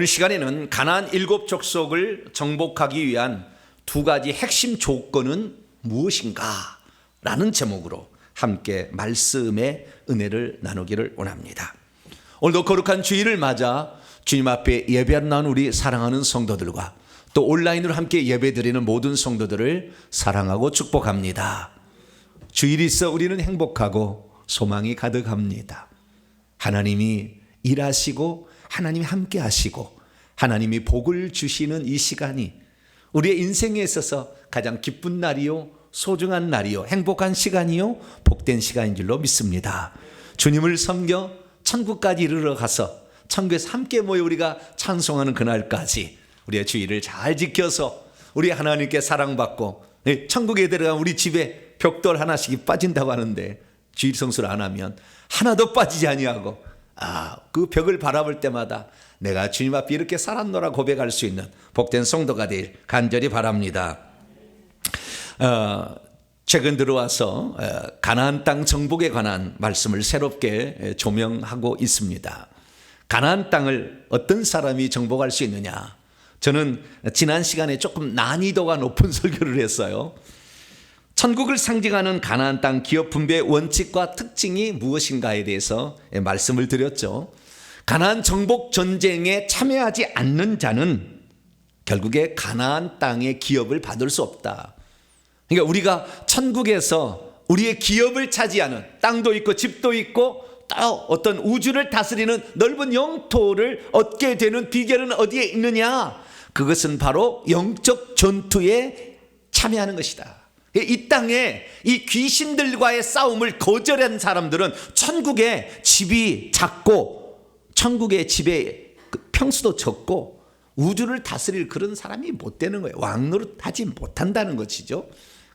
오늘 시간에는 가나안 7족속을 정복하기 위한 두 가지 핵심 조건은 무엇인가? 라는 제목으로 함께 말씀의 은혜를 나누기를 원합니다. 오늘도 거룩한 주일을 맞아 주님 앞에 예배하러 나온 우리 사랑하는 성도들과 또 온라인으로 함께 예배드리는 모든 성도들을 사랑하고 축복합니다. 주일이 있어 우리는 행복하고 소망이 가득합니다. 하나님이 일하시고 하나님이 함께 하시고 하나님이 복을 주시는 이 시간이 우리의 인생에 있어서 가장 기쁜 날이요, 소중한 날이요, 행복한 시간이요, 복된 시간인 줄로 믿습니다. 주님을 섬겨 천국까지 이르러 가서 천국에서 함께 모여 우리가 찬송하는 그날까지 우리의 주일을 잘 지켜서 우리 하나님께 사랑받고 천국에 들어간 우리 집에 벽돌 하나씩이 빠진다고 하는데 주일 성수를 안 하면 하나도 빠지지 아니하고 그 벽을 바라볼 때마다 내가 주님 앞에 이렇게 살았노라 고백할 수 있는 복된 성도가 되길 간절히 바랍니다. 최근 들어와서 가나안 땅 정복에 관한 말씀을 새롭게 조명하고 있습니다. 가나안 땅을 어떤 사람이 정복할 수 있느냐? 저는 지난 시간에 조금 난이도가 높은 설교를 했어요. 천국을 상징하는 가나안 땅 기업 분배의 원칙과 특징이 무엇인가에 대해서 말씀을 드렸죠. 가나안 정복 전쟁에 참여하지 않는 자는 결국에 가나안 땅의 기업을 받을 수 없다. 그러니까 우리가 천국에서 우리의 기업을 차지하는 땅도 있고 집도 있고 또 어떤 우주를 다스리는 넓은 영토를 얻게 되는 비결은 어디에 있느냐? 그것은 바로 영적 전투에 참여하는 것이다. 이 땅에 이 귀신들과의 싸움을 거절한 사람들은 천국에 집이 작고 천국의 집에 평수도 적고 우주를 다스릴 그런 사람이 못 되는 거예요. 왕노릇하지 못한다는 것이죠.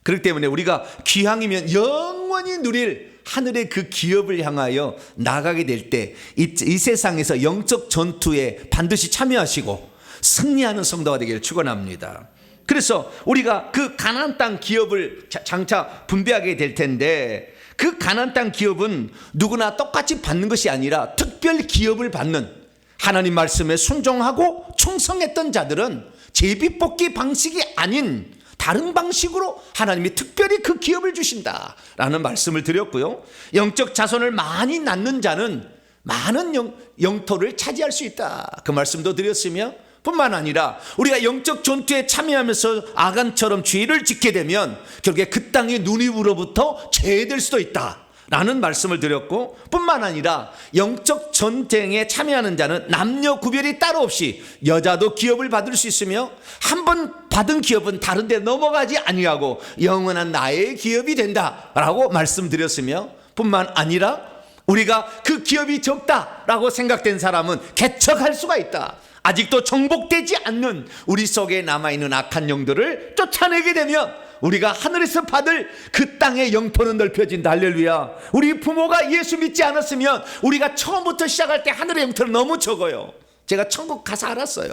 그렇기 때문에 우리가 귀향이면 영원히 누릴 하늘의 그 기업을 향하여 나가게 될 때 이 세상에서 영적 전투에 반드시 참여하시고 승리하는 성도가 되기를 축원합니다. 그래서 우리가 그 가나안 땅 기업을 장차 분배하게 될 텐데 그 가나안 땅 기업은 누구나 똑같이 받는 것이 아니라 특별 기업을 받는 하나님 말씀에 순종하고 충성했던 자들은 제비뽑기 방식이 아닌 다른 방식으로 하나님이 특별히 그 기업을 주신다라는 말씀을 드렸고요. 영적 자손을 많이 낳는 자는 많은 영토를 차지할 수 있다. 그 말씀도 드렸으며 뿐만 아니라 우리가 영적 전투에 참여하면서 아간처럼 죄를 짓게 되면 결국에 그 땅의 누님으로부터 제외될 수도 있다 라는 말씀을 드렸고, 뿐만 아니라 영적 전쟁에 참여하는 자는 남녀 구별이 따로 없이 여자도 기업을 받을 수 있으며 한 번 받은 기업은 다른 데 넘어가지 아니하고 영원한 나의 기업이 된다라고 말씀드렸으며, 뿐만 아니라 우리가 그 기업이 적다라고 생각된 사람은 개척할 수가 있다. 아직도 정복되지 않는 우리 속에 남아있는 악한 영들을 쫓아내게 되면 우리가 하늘에서 받을 그 땅의 영토는 넓혀진다. 할렐루야. 우리 부모가 예수 믿지 않았으면 우리가 처음부터 시작할 때 하늘의 영토는 너무 적어요. 제가 천국 가서 알았어요.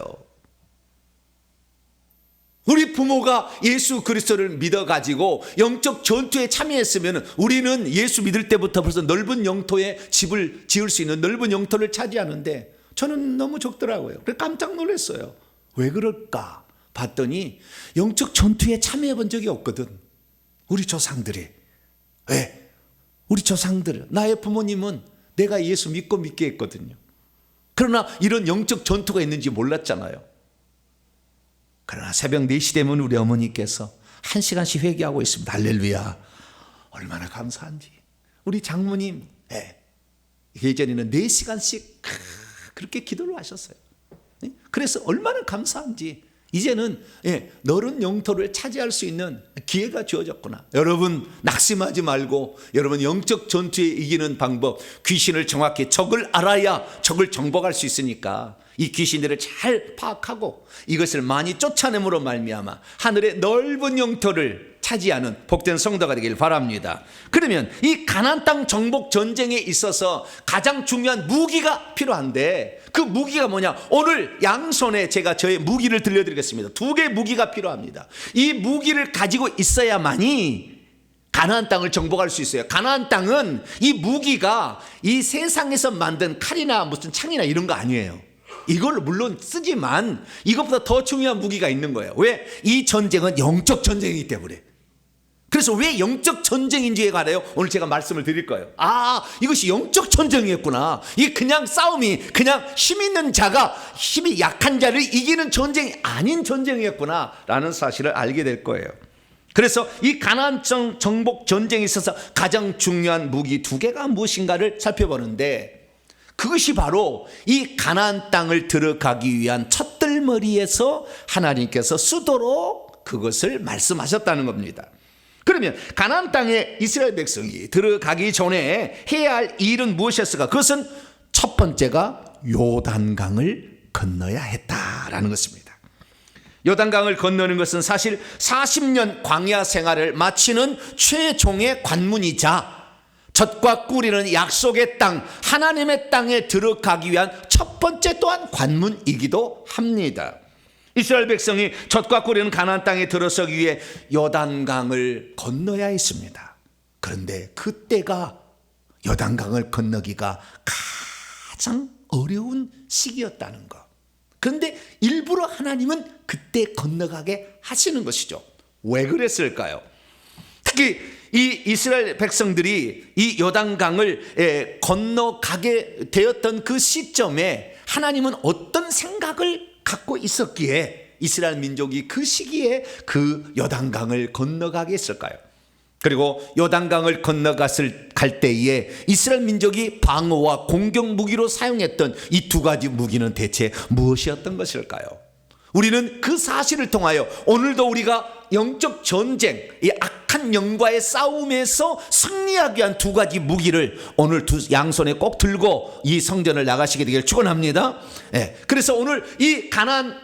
우리 부모가 예수 그리스도를 믿어가지고 영적 전투에 참여했으면 우리는 예수 믿을 때부터 벌써 넓은 영토에 집을 지을 수 있는 넓은 영토를 차지하는데 저는 너무 적더라고요. 그래서 깜짝 놀랐어요. 왜 그럴까 봤더니 영적 전투에 참여해 본 적이 없거든. 우리 조상들이. 왜? 우리 조상들, 나의 부모님은 내가 예수 믿게 했거든요. 그러나 이런 영적 전투가 있는지 몰랐잖아요. 그러나 새벽 4시 되면 우리 어머니께서 1시간씩 회개하고 있습니다. 할렐루야. 얼마나 감사한지. 우리 장모님 예전에는 4시간씩 그렇게 기도를 하셨어요. 그래서 얼마나 감사한지 이제는 넓은 영토를 차지할 수 있는 기회가 주어졌구나. 여러분 낙심하지 말고 여러분 영적 전투에 이기는 방법, 귀신을 정확히 적을 알아야 적을 정복할 수 있으니까 이 귀신들을 잘 파악하고 이것을 많이 쫓아냄으로 말미암아 하늘의 넓은 영토를 차지하는 복된 성도가 되길 바랍니다. 그러면 이 가나안 땅 정복 전쟁에 있어서 가장 중요한 무기가 필요한데 그 무기가 뭐냐? 오늘 양손에 제가 저의 무기를 들려드리겠습니다. 2개의 무기가 필요합니다. 이 무기를 가지고 있어야만이 가나안 땅을 정복할 수 있어요. 가나안 땅은 이 무기가 이 세상에서 만든 칼이나 무슨 창이나 이런 거 아니에요. 이걸 물론 쓰지만 이것보다 더 중요한 무기가 있는 거예요. 왜? 이 전쟁은 영적 전쟁이기 때문에. 그래서 왜 영적 전쟁인지에 관하여 오늘 제가 말씀을 드릴 거예요. 이것이 영적 전쟁이었구나. 이게 그냥 싸움이, 그냥 힘 있는 자가 힘이 약한 자를 이기는 전쟁이 아닌 전쟁이었구나 라는 사실을 알게 될 거예요. 그래서 이 가나안 정복 전쟁에 있어서 가장 중요한 무기 2개가 무엇인가를 살펴보는데, 그것이 바로 이 가나안 땅을 들어가기 위한 첫들머리에서 하나님께서 쓰도록 그것을 말씀하셨다는 겁니다. 그러면 가나안 땅에 이스라엘 백성이 들어가기 전에 해야 할 일은 무엇이었을까? 그것은 첫 번째가 요단강을 건너야 했다라는 것입니다. 요단강을 건너는 것은 사실 40년 광야 생활을 마치는 최종의 관문이자 젖과 꿀이는 약속의 땅, 하나님의 땅에 들어가기 위한 첫 번째 또한 관문이기도 합니다. 이스라엘 백성이 젖과 꿀이는 가나안 땅에 들어서기 위해 요단강을 건너야 했습니다. 그런데 그때가 요단강을 건너기가 가장 어려운 시기였다는 것. 그런데 일부러 하나님은 그때 건너가게 하시는 것이죠. 왜 그랬을까요? 특히 이 이스라엘 백성들이 이 요단강을 건너가게 되었던 그 시점에 하나님은 어떤 생각을 갖고 있었기에 이스라엘 민족이 그 시기에 그 요단강을 건너가게 했을까요? 그리고 요단강을 갈 때에 이스라엘 민족이 방어와 공격 무기로 사용했던 이 2가지 무기는 대체 무엇이었던 것일까요? 우리는 그 사실을 통하여 오늘도 우리가 영적 전쟁, 이 악한 영과의 싸움에서 승리하기 위한 2가지 무기를 오늘 양손에 꼭 들고 이 성전을 나가시게 되기를 축원합니다. 그래서 오늘 이 가나안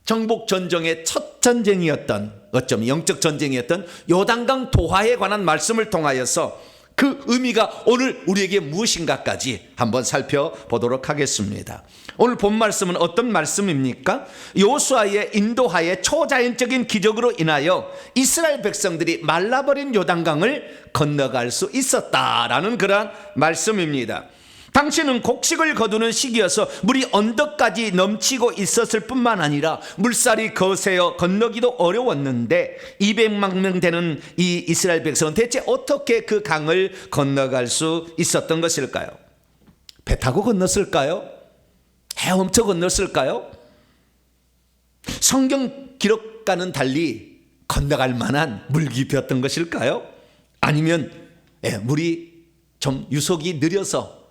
정복 전쟁의 첫 전쟁이었던, 어쩌면 영적 전쟁이었던 요단강 도하에 관한 말씀을 통하여서 그 의미가 오늘 우리에게 무엇인가까지 한번 살펴보도록 하겠습니다. 오늘 본 말씀은 어떤 말씀입니까? 여호수아의 인도하에 초자연적인 기적으로 인하여 이스라엘 백성들이 말라버린 요단강을 건너갈 수 있었다라는 그러한 말씀입니다. 당시는 곡식을 거두는 시기여서 물이 언덕까지 넘치고 있었을 뿐만 아니라 물살이 거세어 건너기도 어려웠는데 200만 명 되는 이 이스라엘 백성은 대체 어떻게 그 강을 건너갈 수 있었던 것일까요? 배 타고 건넜을까요? 헤엄쳐 건넜을까요? 성경 기록과는 달리 건너갈 만한 물 깊이였던 것일까요? 아니면 물이 좀 유속이 느려서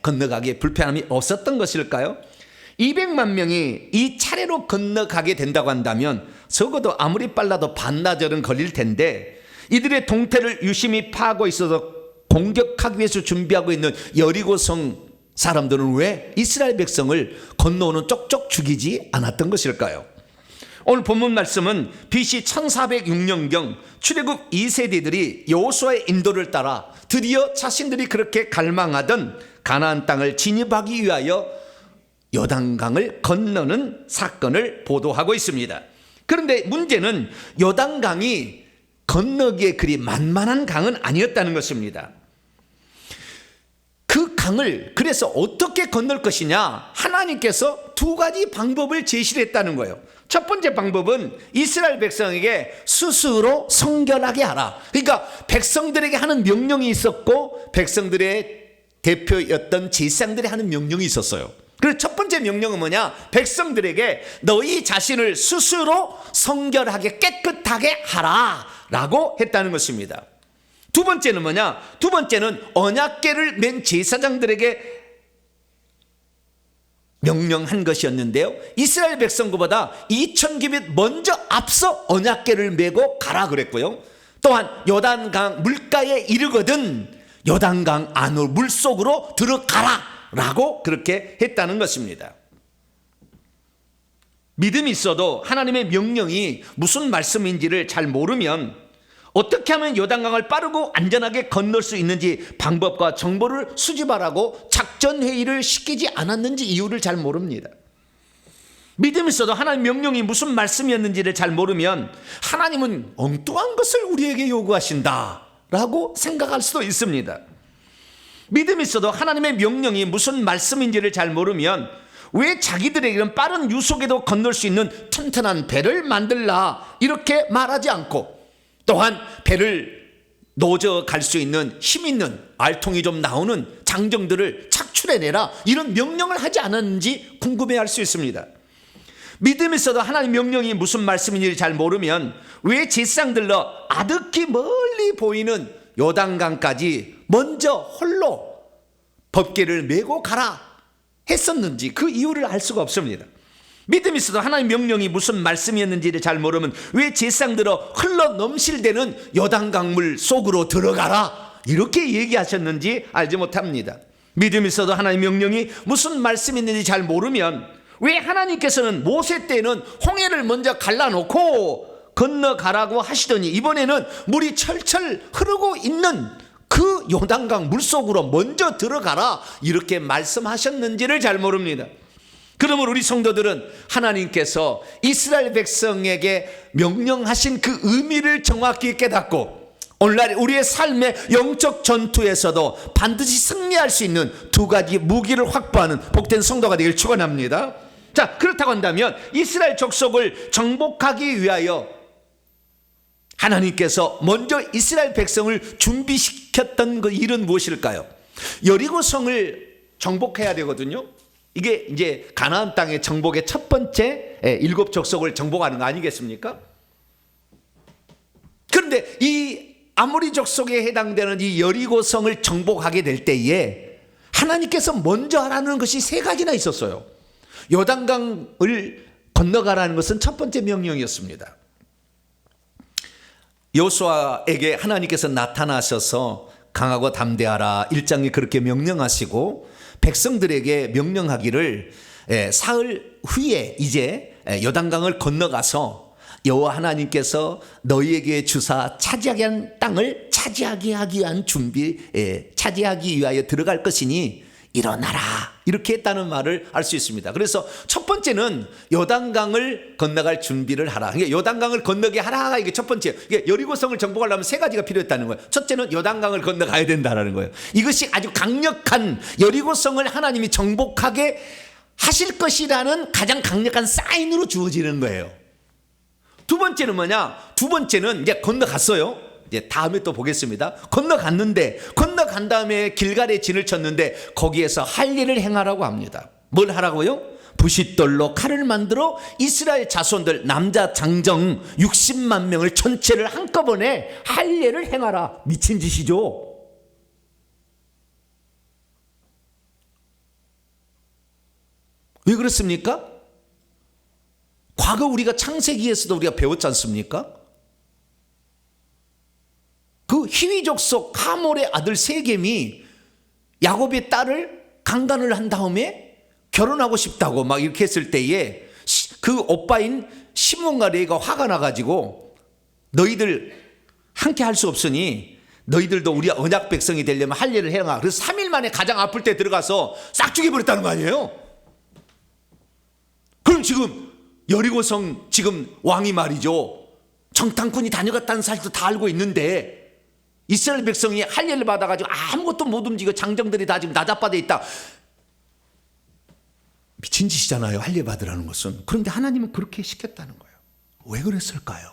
건너가기에 불편함이 없었던 것일까요? 200만 명이 이 차례로 건너가게 된다고 한다면 적어도 아무리 빨라도 반나절은 걸릴 텐데, 이들의 동태를 유심히 파고 있어서 공격하기 위해서 준비하고 있는 여리고성 사람들은 왜 이스라엘 백성을 건너오는 쪽쪽 죽이지 않았던 것일까요? 오늘 본문 말씀은 BC 1406년경 출애굽 2세대들이 여호수아의 인도를 따라 드디어 자신들이 그렇게 갈망하던 가나안 땅을 진입하기 위하여 요단강을 건너는 사건을 보도하고 있습니다. 그런데 문제는 요단강이 건너기에 그리 만만한 강은 아니었다는 것입니다. 그 강을 그래서 어떻게 건널 것이냐, 하나님께서 2가지 방법을 제시를 했다는 거예요. 첫 번째 방법은 이스라엘 백성에게 스스로 성결하게 하라. 그러니까 백성들에게 하는 명령이 있었고 백성들의 대표였던 제사장들이 하는 명령이 있었어요. 그래서 첫 번째 명령은 뭐냐? 백성들에게 너희 자신을 스스로 성결하게 깨끗하게 하라 라고 했다는 것입니다. 두 번째는 뭐냐? 두 번째는 언약궤를 맨 제사장들에게 명령한 것이었는데요, 이스라엘 백성보다 2000규빗 먼저 앞서 언약궤를 메고 가라 그랬고요, 또한 요단강 물가에 이르거든 요단강 안으로 물속으로 들어가라 라고 그렇게 했다는 것입니다. 믿음이 있어도 하나님의 명령이 무슨 말씀인지를 잘 모르면 어떻게 하면 요단강을 빠르고 안전하게 건널 수 있는지 방법과 정보를 수집하라고 작전회의를 시키지 않았는지 이유를 잘 모릅니다. 믿음이 있어도 하나님 명령이 무슨 말씀이었는지를 잘 모르면 하나님은 엉뚱한 것을 우리에게 요구하신다 라고 생각할 수도 있습니다. 믿음이 있어도 하나님의 명령이 무슨 말씀인지를 잘 모르면 왜 자기들에게는 빠른 유속에도 건널 수 있는 튼튼한 배를 만들라 이렇게 말하지 않고, 또한 배를 노저 갈 수 있는 힘 있는 알통이 좀 나오는 장정들을 착출해내라 이런 명령을 하지 않았는지 궁금해할 수 있습니다. 믿음에서도 하나님 명령이 무슨 말씀인지 잘 모르면 왜 제사장들로 아득히 멀리 보이는 요단강까지 먼저 홀로 법궤를 메고 가라 했었는지 그 이유를 알 수가 없습니다. 믿음이 있어도 하나님 명령이 무슨 말씀이었는지를 잘 모르면 왜 제사장들로 흘러 넘실대는 요단강물 속으로 들어가라 이렇게 얘기하셨는지 알지 못합니다. 믿음이 있어도 하나님 명령이 무슨 말씀이었는지 잘 모르면 왜 하나님께서는 모세 때는 홍해를 먼저 갈라놓고 건너가라고 하시더니 이번에는 물이 철철 흐르고 있는 그 요단강 물속으로 먼저 들어가라 이렇게 말씀하셨는지를 잘 모릅니다. 그러면 우리 성도들은 하나님께서 이스라엘 백성에게 명령하신 그 의미를 정확히 깨닫고 오늘날 우리의 삶의 영적 전투에서도 반드시 승리할 수 있는 두 가지 무기를 확보하는 복된 성도가 되길 축원합니다. 자, 그렇다고 한다면 이스라엘 족속을 정복하기 위하여 하나님께서 먼저 이스라엘 백성을 준비시켰던 그 일은 무엇일까요? 여리고성을 정복해야 되거든요. 이게 이제 가나안 땅의 정복의 첫 번째 7 족속을 정복하는 거 아니겠습니까? 그런데 이 아모리 족속에 해당되는 이 여리고성을 정복하게 될 때에 하나님께서 먼저 하라는 것이 3가지나 있었어요. 요단강을 건너가라는 것은 첫 번째 명령이었습니다. 여호수아에게 하나님께서 나타나셔서 강하고 담대하라 1장에 그렇게 명령하시고 백성들에게 명령하기를 사흘 후에 이제 요단강을 건너가서 여호와 하나님께서 너희에게 주사 차지하게 한 땅을 차지하게 하기 위한 차지하기 위하여 들어갈 것이니 일어나라 이렇게 했다는 말을 알 수 있습니다. 그래서 첫 번째는 요단강을 건너갈 준비를 하라. 그러니까 요단강을 건너게 하라가 이게 첫 번째. 그러니까 여리고성을 정복하려면 3가지가 필요했다는 거예요. 첫째는 요단강을 건너가야 된다는 거예요. 이것이 아주 강력한 여리고성을 하나님이 정복하게 하실 것이라는 가장 강력한 사인으로 주어지는 거예요. 두 번째는 뭐냐? 두 번째는 이제 건너갔어요. 이제 다음에 또 보겠습니다. 건너간 다음에 길갈에 진을 쳤는데 거기에서 할 일을 행하라고 합니다. 뭘 하라고요? 부싯돌로 칼을 만들어 이스라엘 자손들 남자 장정 60만 명을 전체를 한꺼번에 할 일을 행하라. 미친 짓이죠. 왜 그렇습니까? 과거 우리가 창세기에서도 우리가 배웠지 않습니까? 그 히위족속 하몰의 아들 세겜이 야곱의 딸을 강간을 한 다음에 결혼하고 싶다고 막 이렇게 했을 때에 그 오빠인 시몬과 레이가 화가 나가지고 너희들 함께 할 수 없으니 너희들도 우리 언약 백성이 되려면 할 일을 해라. 그래서 3일 만에 가장 아플 때 들어가서 싹 죽여버렸다는 거 아니에요? 그럼 지금 여리고성 지금 왕이 말이죠. 정탐꾼이 다녀갔다는 사실도 다 알고 있는데 이스라엘 백성이 할 일을 받아가지고 아무것도 못 움직이고 장정들이 다 지금 나자빠져 있다. 미친 짓이잖아요. 할 일 받으라는 것은. 그런데 하나님은 그렇게 시켰다는 거예요. 왜 그랬을까요?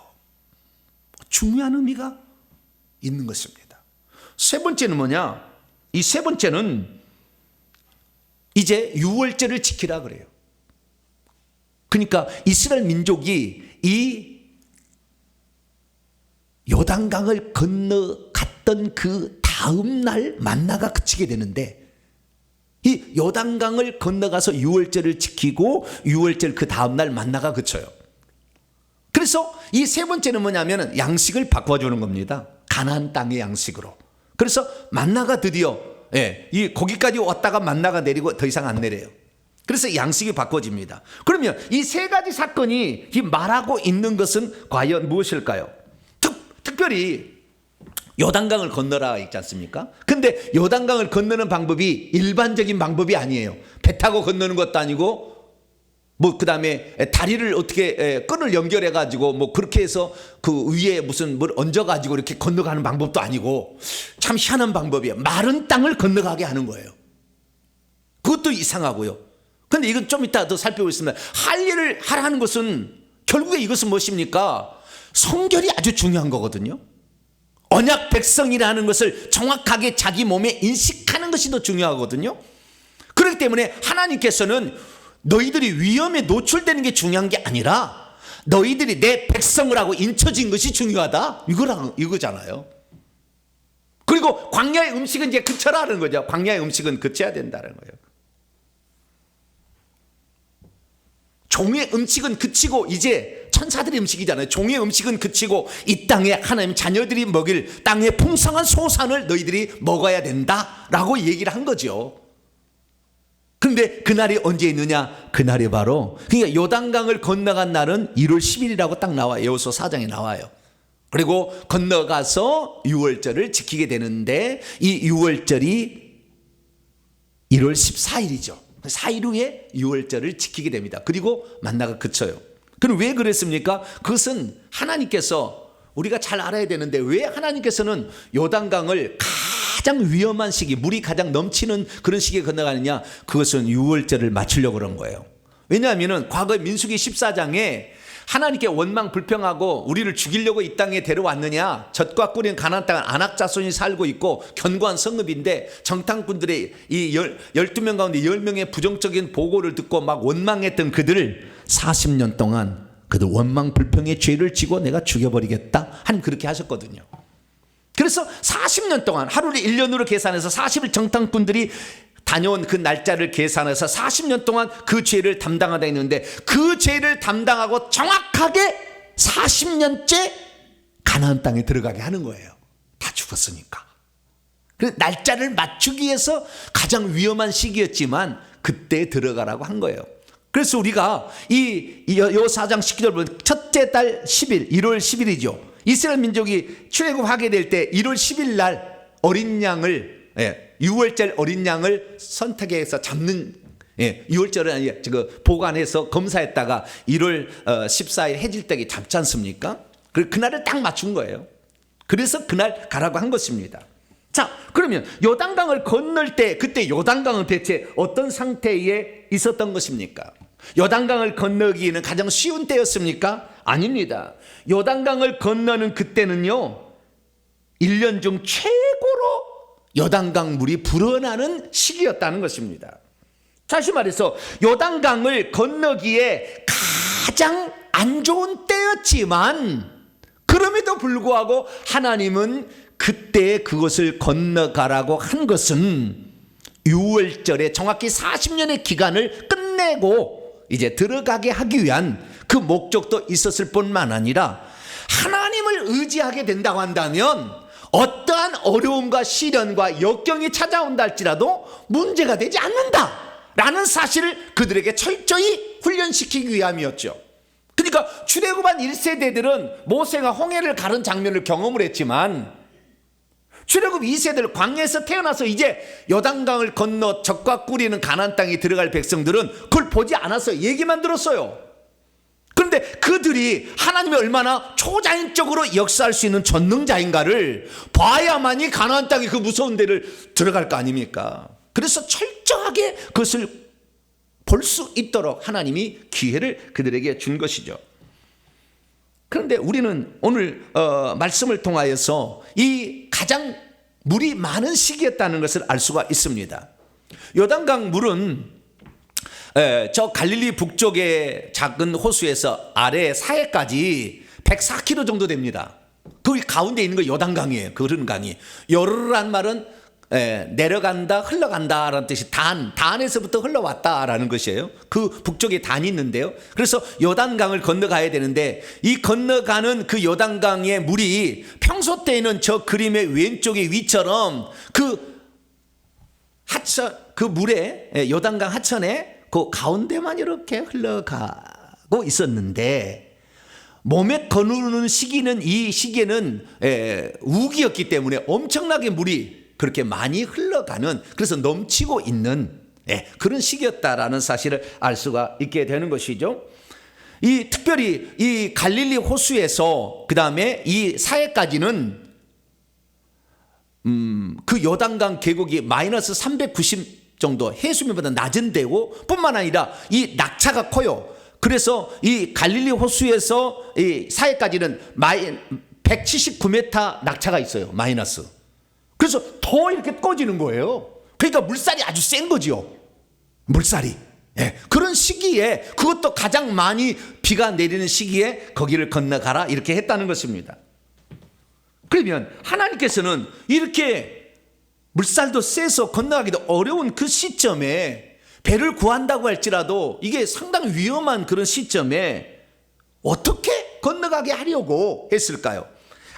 중요한 의미가 있는 것입니다. 세 번째는 뭐냐? 이 세 번째는 이제 유월절을 지키라 그래요. 그러니까 이스라엘 민족이 이 요단강을 건너갔던 그 다음 날 만나가 그치게 되는데 이 요단강을 건너가서 유월절을 지키고 유월절 그 다음 날 만나가 그쳐요. 그래서 이 세 번째는 뭐냐면 양식을 바꿔주는 겁니다. 가나안 땅의 양식으로. 그래서 만나가 드디어 이 거기까지 왔다가 만나가 내리고 더 이상 안 내려요. 그래서 양식이 바꿔집니다. 그러면 이 3가지 사건이 말하고 있는 것은 과연 무엇일까요? 특별히 요단강을 건너라 있지 않습니까? 근데 요단강을 건너는 방법이 일반적인 방법이 아니에요. 배 타고 건너는 것도 아니고 뭐 그다음에 다리를 어떻게 끈을 연결해 가지고 뭐 그렇게 해서 그 위에 무슨 뭘 얹어 가지고 이렇게 건너가는 방법도 아니고 참 희한한 방법이에요. 마른 땅을 건너가게 하는 거예요. 그것도 이상하고요. 근데 이건 좀 이따 더 살펴보겠습니다. 할 일을 하라는 것은 결국에 이것은 무엇입니까? 성결이 아주 중요한 거거든요. 언약 백성이라는 것을 정확하게 자기 몸에 인식하는 것이 더 중요하거든요. 그렇기 때문에 하나님께서는 너희들이 위험에 노출되는 게 중요한 게 아니라 너희들이 내 백성을 하고 인쳐진 것이 중요하다. 이거잖아요. 그리고 광야의 음식은 이제 그쳐라는 거죠. 광야의 음식은 그쳐야 된다는 거예요. 종의 음식은 그치고 이제 천사들의 음식이잖아요. 종의 음식은 그치고 이 땅에 하나님 자녀들이 먹일 땅의 풍성한 소산을 너희들이 먹어야 된다라고 얘기를 한 거죠. 그런데 그날이 언제 있느냐? 그날이 바로 그러니까 요단강을 건너간 날은 1월 10일이라고 딱 나와요. 여호수아 4장에 나와요. 그리고 건너가서 유월절을 지키게 되는데 이 유월절이 1월 14일이죠. 4일 후에 유월절을 지키게 됩니다. 그리고 만나가 그쳐요. 그럼 왜 그랬습니까? 그것은 하나님께서 우리가 잘 알아야 되는데 왜 하나님께서는 요단강을 가장 위험한 시기, 물이 가장 넘치는 그런 시기에 건너가느냐? 그것은 유월절을 맞추려고 그런 거예요. 왜냐하면 과거 민수기 14장에 하나님께 원망 불평하고 우리를 죽이려고 이 땅에 데려왔느냐? 젖과 꿀인 가나안 땅은 아낙 자손이 살고 있고 견고한 성읍인데 정탐꾼들의 이 12명 가운데 10명의 부정적인 보고를 듣고 막 원망했던 그들을 40년 동안 그들 원망 불평의 죄를 지고 내가 죽여버리겠다. 하나님 그렇게 하셨거든요. 그래서 40년 동안 하루를 1년으로 계산해서 40일 정탐꾼들이 다녀온 그 날짜를 계산해서 40년 동안 그 죄를 담당하다 했는데 그 죄를 담당하고 정확하게 40년째 가나안 땅에 들어가게 하는 거예요. 다 죽었으니까. 그래서 날짜를 맞추기 위해서 가장 위험한 시기였지만 그때 들어가라고 한 거예요. 그래서 우리가 이 4장 10절 보면 첫째 달 10일 1월 10일이죠. 이스라엘 민족이 출애굽하게 될 때 1월 10일 날 어린 양을 6월절 어린 양을 선택해서 잡는 6월절은 아니 보관해서 검사했다가 1월 14일 해질 때에 잡지 않습니까? 그날을 딱 맞춘 거예요. 그래서 그날 가라고 한 것입니다. 자, 그러면 요단강을 건널 때 그때 요단강은 대체 어떤 상태에 있었던 것입니까? 요단강을 건너기에는 가장 쉬운 때였습니까? 아닙니다. 요단강을 건너는 그때는요 1년 중 최고로 요단강 물이 불어나는 시기였다는 것입니다. 다시 말해서 요단강을 건너기에 가장 안 좋은 때였지만 그럼에도 불구하고 하나님은 그때 그것을 건너가라고 한 것은 6월절에 정확히 40년의 기간을 끝내고 이제 들어가게 하기 위한 그 목적도 있었을 뿐만 아니라 하나님을 의지하게 된다고 한다면 어떠한 어려움과 시련과 역경이 찾아온다 할지라도 문제가 되지 않는다라는 사실을 그들에게 철저히 훈련시키기 위함이었죠. 그러니까 출애굽한 1세대들은 모세가 홍해를 가른 장면을 경험을 했지만 출애굽 2세들 광야에서 태어나서 이제 요단강을 건너 젖과 꿀이는 가나안 땅에 들어갈 백성들은 그걸 보지 않아서 얘기만 들었어요. 그런데 그들이 하나님이 얼마나 초자연적으로 역사할 수 있는 전능자인가를 봐야만이 가나안 땅에 그 무서운 데를 들어갈 거 아닙니까? 그래서 철저하게 그것을 볼 수 있도록 하나님이 기회를 그들에게 준 것이죠. 그런데 우리는 오늘 말씀을 통하여서 이 가장 물이 많은 시기였다는 것을 알 수가 있습니다. 요단강 물은 저 갈릴리 북쪽의 작은 호수에서 아래 사해까지 104km 정도 됩니다. 그 가운데 있는 거 요단강이에요. 그 흐르는 강이. 요르란 말은 내려간다, 흘러간다라는 뜻이 단에서부터 흘러왔다라는 것이에요. 그 북쪽에 단이 있는데요. 그래서 요단강을 건너가야 되는데 이 건너가는 그 요단강의 물이 평소 때에는 저 그림의 왼쪽의 위처럼 그 하천, 그 물에 요단강 하천에 그 가운데만 이렇게 흘러가고 있었는데 몸에 거누르는 시기는 이 시기에는 우기였기 때문에 엄청나게 물이 그렇게 많이 흘러가는 그래서 넘치고 있는 그런 시기였다라는 사실을 알 수가 있게 되는 것이죠. 이 특별히 이 갈릴리 호수에서 그 다음에 이 사해까지는 그 요단강 계곡이 마이너스 390 정도 해수면보다 낮은 데고 뿐만 아니라 이 낙차가 커요. 그래서 이 갈릴리 호수에서 이 사해까지는 179m 낙차가 있어요. 마이너스. 그래서 더 이렇게 꺼지는 거예요. 그러니까 물살이 아주 센 거지요. 물살이. 예, 그런 시기에, 그것도 가장 많이 비가 내리는 시기에 거기를 건너가라 이렇게 했다는 것입니다. 그러면 하나님께서는 이렇게 물살도 세서 건너가기도 어려운 그 시점에 배를 구한다고 할지라도 이게 상당히 위험한 그런 시점에 어떻게 건너가게 하려고 했을까요?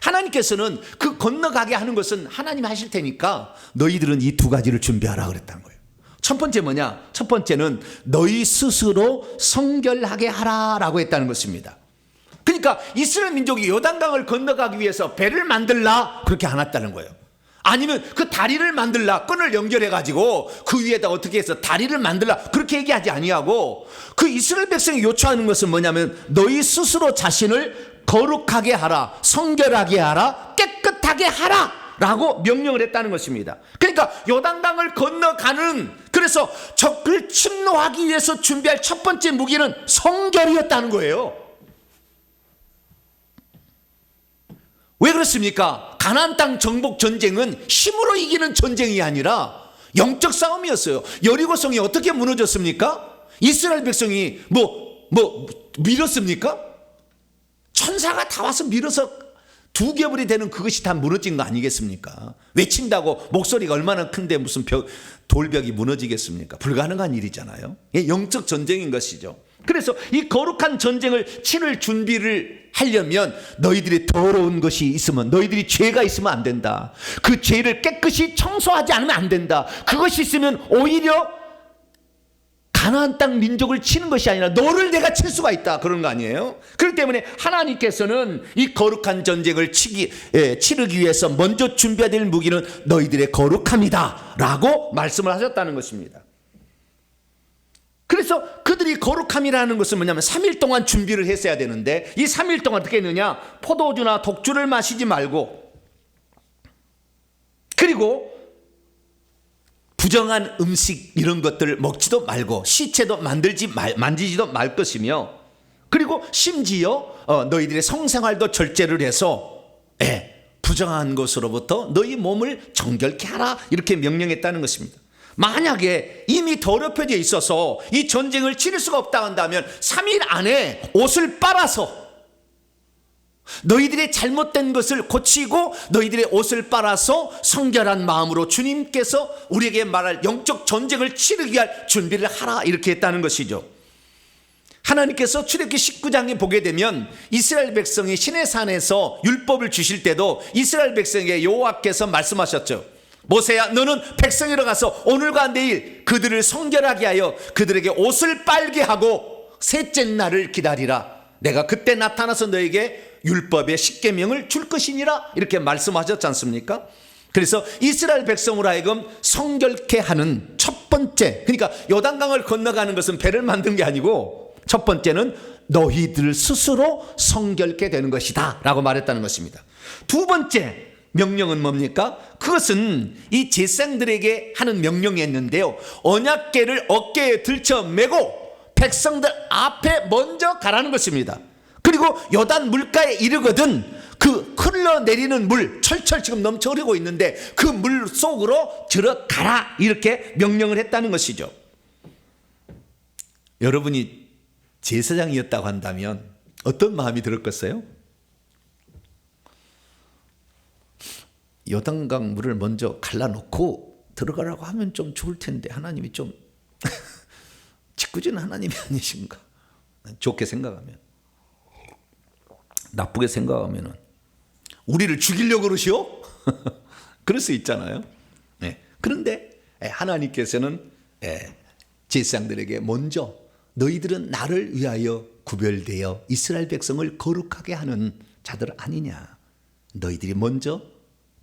하나님께서는 그 건너가게 하는 것은 하나님이 하실 테니까 너희들은 이 두 가지를 준비하라 그랬다는 거예요. 첫 번째 뭐냐? 첫 번째는 너희 스스로 성결하게 하라라고 했다는 것입니다. 그러니까 이스라엘 민족이 요단강을 건너가기 위해서 배를 만들라 그렇게 안 했다는 거예요. 아니면 그 다리를 만들라, 끈을 연결해 가지고 그 위에다 어떻게 해서 다리를 만들라 그렇게 얘기하지 아니하고, 그 이스라엘 백성이 요청하는 것은 뭐냐면 너희 스스로 자신을 거룩하게 하라, 성결하게 하라, 깨끗하게 하라 라고 명령을 했다는 것입니다. 그러니까 요단강을 건너가는, 그래서 적을 침노하기 위해서 준비할 첫 번째 무기는 성결이었다는 거예요. 왜 그렇습니까? 가나안 땅 정복 전쟁은 힘으로 이기는 전쟁이 아니라 영적 싸움이었어요. 여리고성이 어떻게 무너졌습니까? 이스라엘 백성이 밀었습니까? 천사가 다 와서 밀어서 두 겹이 되는 그것이 다 무너진 거 아니겠습니까? 외친다고 목소리가 얼마나 큰데 무슨 돌벽이 무너지겠습니까? 불가능한 일이잖아요. 영적 전쟁인 것이죠. 그래서 이 거룩한 전쟁을 치를 준비를 하려면 너희들이 더러운 것이 있으면, 너희들이 죄가 있으면 안 된다. 그 죄를 깨끗이 청소하지 않으면 안 된다. 그것이 있으면 오히려 가나안 땅 민족을 치는 것이 아니라 너를 내가 칠 수가 있다, 그런 거 아니에요? 그렇기 때문에 하나님께서는 이 거룩한 전쟁을 치르기 위해서 먼저 준비해야 될 무기는 너희들의 거룩함이다 라고 말씀을 하셨다는 것입니다. 그래서 그들이 거룩함이라는 것은 뭐냐면 3일 동안 준비를 했어야 되는데, 이 3일 동안 어떻게 했느냐? 포도주나 독주를 마시지 말고, 그리고 부정한 음식 이런 것들을 먹지도 말고, 시체도 만지지도 말 것이며, 그리고 심지어 너희들의 성생활도 절제를 해서 부정한 것으로부터 너희 몸을 정결케 하라 이렇게 명령했다는 것입니다. 만약에 이미 더럽혀져 있어서 이 전쟁을 치를 수가 없다 한다면 3일 안에 옷을 빨아서, 너희들의 잘못된 것을 고치고 너희들의 옷을 빨아서 성결한 마음으로 주님께서 우리에게 말할 영적 전쟁을 치르기 위할 준비를 하라 이렇게 했다는 것이죠. 하나님께서 출애굽기 19장에 보게 되면 이스라엘 백성이 시내산에서 율법을 주실 때도 이스라엘 백성에게 여호와께서 말씀하셨죠. 모세야, 너는 백성이로 가서 오늘과 내일 그들을 성결하게 하여 그들에게 옷을 빨게 하고 셋째 날을 기다리라. 내가 그때 나타나서 너에게 율법의 십계명을 줄 것이니라 이렇게 말씀하셨지 않습니까? 그래서 이스라엘 백성으로 하여금 성결케 하는 첫 번째, 그러니까 요단강을 건너가는 것은 배를 만든 게 아니고 첫 번째는 너희들 스스로 성결케 되는 것이다 라고 말했다는 것입니다. 두 번째 명령은 뭡니까? 그것은 이 제사장들에게 하는 명령이었는데요, 언약궤를 어깨에 들쳐 메고 백성들 앞에 먼저 가라는 것입니다. 그리고 요단 물가에 이르거든 그 흘러내리는 물, 철철 지금 넘쳐 흐르고 있는데 그 물 속으로 들어가라 이렇게 명령을 했다는 것이죠. 여러분이 제사장이었다고 한다면 어떤 마음이 들었겠어요? 요단강 물을 먼저 갈라놓고 들어가라고 하면 좀 좋을 텐데 하나님이 좀 짓궂은 하나님이 아니신가? 좋게 생각하면, 나쁘게 생각하면 우리를 죽이려고 그러시오? 그럴 수 있잖아요. 그런데 하나님께서는 제사장들에게 먼저 너희들은 나를 위하여 구별되어 이스라엘 백성을 거룩하게 하는 자들 아니냐, 너희들이 먼저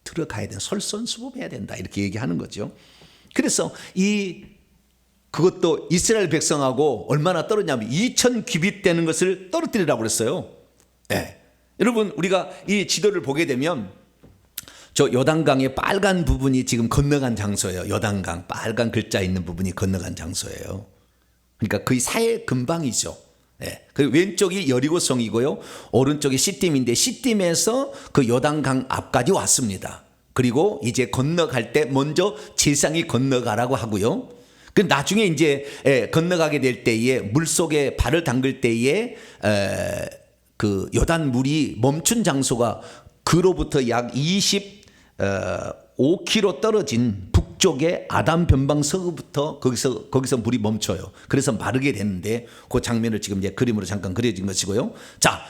들어가야 된다, 솔선수범해야 된다 이렇게 얘기하는 거죠. 그래서 그것도 이스라엘 백성하고 얼마나 떨어졌냐면 2000규빗 되는 것을 떨어뜨리라고 그랬어요. 여러분, 우리가 이 지도를 보게 되면 저 요단강의 빨간 부분이 지금 건너간 장소예요. 요단강 빨간 글자 있는 부분이 건너간 장소예요. 그러니까 거의 사해 근방이죠. 예. 그 왼쪽이 여리고성이고요, 오른쪽이 시딤인데 시딤에서 그 요단강 앞까지 왔습니다. 그리고 이제 건너갈 때 먼저 제사장이 건너가라고 하고요. 그 나중에 이제 건너가게 될 때에 물 속에 발을 담글 때에 그 요단 물이 멈춘 장소가 그로부터 약 25km 떨어진 북쪽의 아담 변방서부터 거기서 물이 멈춰요. 그래서 마르게 되는데 그 장면을 지금 이제 그림으로 잠깐 그려진 것이고요. 자,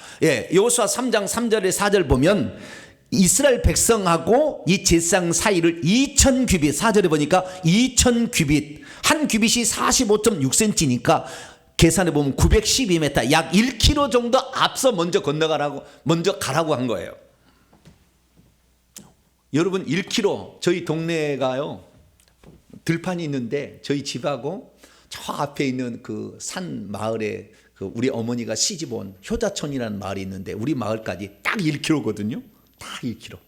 여호수아 3장 3절에 4절 보면 이스라엘 백성하고 이 제사장 사이를 2000규빗, 4절에 보니까 2000규빗, 한 규빗이 45.6cm니까 계산해 보면 912m, 약 1km 정도 앞서 먼저 가라고 한 거예요. 여러분 1km, 저희 동네가요 들판이 있는데 저희 집하고 저 앞에 있는 그 산 마을에 그 우리 어머니가 시집 온 효자촌이라는 마을이 있는데 우리 마을까지 딱 1km거든요. 딱 1km.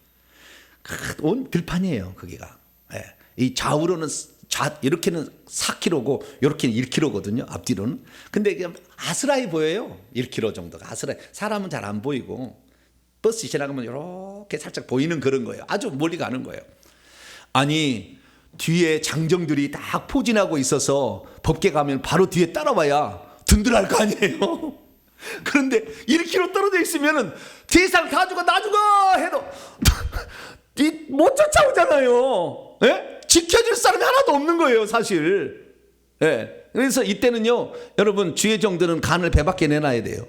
온 들판이에요, 거기가. 예. 이 좌우로는 이렇게는 4km고 이렇게는 1km거든요. 앞뒤로는. 근데 아스라이 보여요. 1km 정도가 아스라이. 사람은 잘 안 보이고 버스 지나가면 이렇게 살짝 보이는 그런 거예요. 아주 멀리 가는 거예요. 아니 뒤에 장정들이 딱 포진하고 있어서 법계 가면 바로 뒤에 따라와야 든든할 거 아니에요. 그런데 1km 떨어져 있으면은 세상 다 죽어 나 죽어 해도 못 쫓아오잖아요. 예? 지켜줄 사람이 하나도 없는 거예요, 사실. 예. 그래서 이때는요, 여러분 주의 종들은 간을 배 밖에 내놔야 돼요.